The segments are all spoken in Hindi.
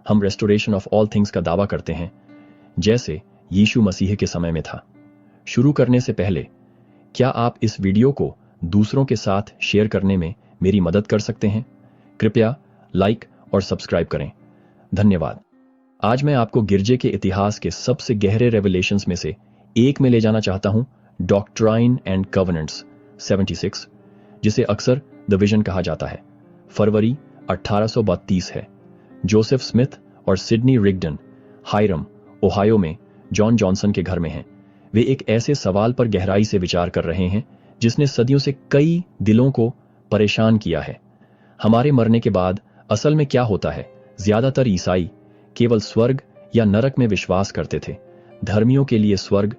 हम रेस्टोरेशन ऑफ ऑल थिंग्स का दावा करते हैं, जैसे यीशु मसीह के समय में था। शुरू करने से पहले, क्या आप इस वीडियो को दूसरों के साथ शेयर करने में मेरी मदद कर सकते हैं? कृपया लाइक और सब्सक्राइब करें। धन्यवाद। आज मैं आपको गिरजे के इतिहास के सबसे गहरे रेवलेशंस में से एक में ले जाना चाहता हूं, डॉक्ट्राइन एंड कवेनेंट्स 76, जिसे अक्सर द विजन कहा जाता है। फरवरी 1832 है। जोसेफ स्मिथ और सिडनी रिगडन हाइरम, ओहायो में जॉन जॉनसन के घर में हैं। वे एक ऐसे सवाल पर गहराई से विचार कर रहे हैं जिसने सदियों से कई दिलों को परेशान किया है। हमारे मरने के बाद असल में क्या होता है? ज्यादातर ईसाई केवल स्वर्ग या नरक में विश्वास करते थे। धर्मियों के लिए स्वर्ग,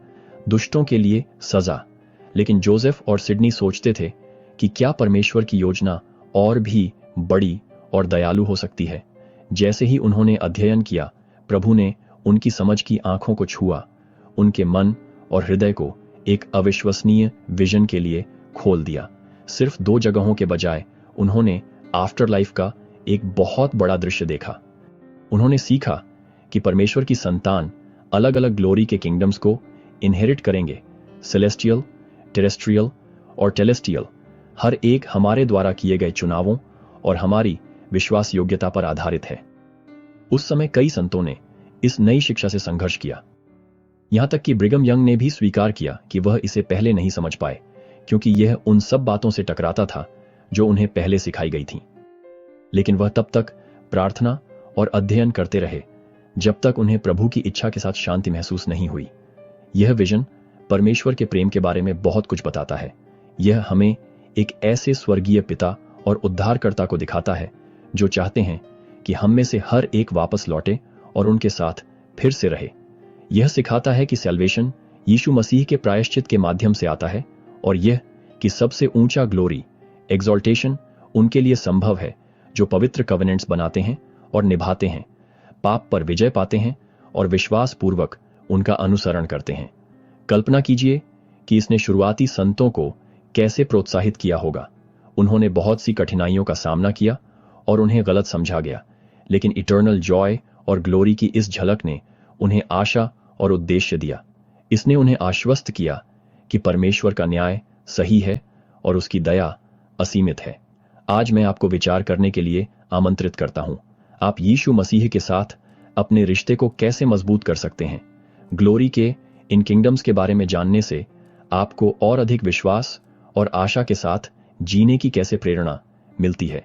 दुष्टों के लिए सजा। लेकिन जोसेफ और सिडनी सोचते थे कि क्या परमेश्वर की योजना और भी बड़ी और दयालु हो सकती है। जैसे ही उन्होंने अध्ययन किया, प्रभु ने उनकी समझ की आंखों को छुआ, उनके मन और हृदय को एक अविश्वसनीय विजन के लिए खोल दिया। सिर्फ 2 जगहों के बजाय उन्होंने आफ्टर लाइफ का एक बहुत बड़ा दृश्य देखा। उन्होंने सीखा कि परमेश्वर की संतान अलग अलग ग्लोरी के किंगडम्स को इनहेरिट करेंगे। सेलेस्टियल, टेरेस्ट्रियल और टेलेस्टियल, हर एक हमारे द्वारा किए गए चुनावों और हमारी विश्वास योग्यता पर आधारित है। उस समय कई संतों ने इस नई शिक्षा से संघर्ष किया। यहां तक कि ब्रिगम यंग ने भी स्वीकार किया कि वह इसे पहले नहीं समझ पाए, क्योंकि यह उन सब बातों से टकराता था जो उन्हें पहले सिखाई गई थीं। लेकिन वह तब तक प्रार्थना और अध्ययन करते रहे जब तक उन्हें प्रभु की इच्छा के साथ शांति महसूस नहीं हुई। यह विजन परमेश्वर के प्रेम के बारे में बहुत कुछ बताता है। यह हमें एक ऐसे स्वर्गीय पिता और उद्धारकर्ता को दिखाता है जो चाहते हैं कि हम में से हर एक वापस लौटे और उनके साथ फिर से रहे। यह सिखाता है कि सैल्वेशन यीशु मसीह के प्रायश्चित के माध्यम से आता है, और यह कि सबसे ऊंचा ग्लोरी, एग्जॉल्टेशन उनके लिए संभव है जो पवित्र कवेनेंट्स बनाते हैं और निभाते हैं, पाप पर विजय पाते हैं और विश्वास पूर्वक उनका अनुसरण करते हैं। कल्पना कीजिए कि इसने शुरुआती संतों को कैसे प्रोत्साहित किया होगा। उन्होंने बहुत सी कठिनाइयों का सामना किया और उन्हें गलत समझा गया, लेकिन इटर्नल जॉय और ग्लोरी की इस झलक ने उन्हें आशा और उद्देश्य दिया। इसने उन्हें आश्वस्त किया कि परमेश्वर का न्याय सही है और उसकी दया असीमित है। आज मैं आपको विचार करने के लिए आमंत्रित करता हूं। आप यीशु मसीह के साथ अपने रिश्ते को कैसे मजबूत कर सकते हैं? ग्लोरी के इन किंगडम्स के बारे में जानने से आपको और अधिक विश्वास और आशा के साथ जीने की कैसे प्रेरणा मिलती है?